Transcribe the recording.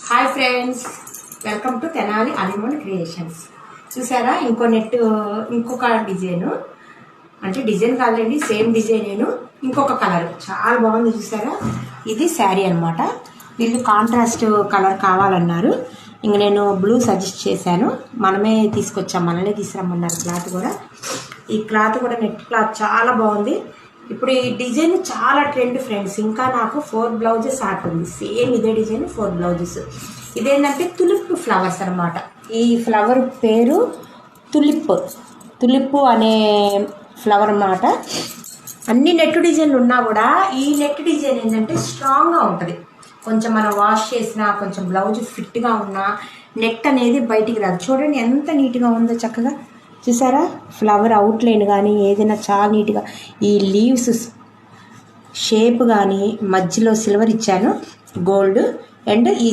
Hi friends, welcome to Tenali animal creations. చూసారా ఇంకొక design, అంటే డిజైన్ కాదండి, సేమ్ డిజైన్ ఇంకొక కలర్ చాలా బాగుంది. చూసారా, ఇది శారీ అనమాట. వీళ్ళు కాంట్రాస్ట్ కలర్ కావాలన్నారు. ఇంక నేను బ్లూ సజెస్ట్ చేశాను. మనమే తీసుకురమ్మన్నారు. క్లాత్ కూడా, ఈ క్లాత్ కూడా నెట్ క్లాత్ చాలా బాగుంది. ఇప్పుడు ఈ డిజైన్ చాలా ట్రెండ్ ఫ్రెండ్స్. ఇంకా నాకు 4 బ్లౌజెస్ ఆడుతుంది. సేమ్ ఇదే డిజైన్ 4 బ్లౌజెస్. ఇదేంటంటే తులిప్ ఫ్లవర్స్ అనమాట. ఈ ఫ్లవర్ పేరు తులిప్ అనే ఫ్లవర్ అన్నమాట. అన్ని నెట్ డిజైన్లు ఉన్నా కూడా ఈ నెట్ డిజైన్ ఏంటంటే స్ట్రాంగ్గా ఉంటుంది. కొంచెం మనం వాష్ చేసినా, కొంచెం బ్లౌజ్ ఫిట్గా ఉన్నా నెట్ అనేది బయటికి రాదు. చూడండి ఎంత నీట్గా ఉందో, చక్కగా చూసారా. ఫ్లవర్ అవుట్లైన్ కానీ ఏదైనా చాలా నీట్గా, ఈ లీవ్స్ షేప్ కానీ మధ్యలో సిల్వర్ ఇచ్చాను, గోల్డ్. అండ్ ఈ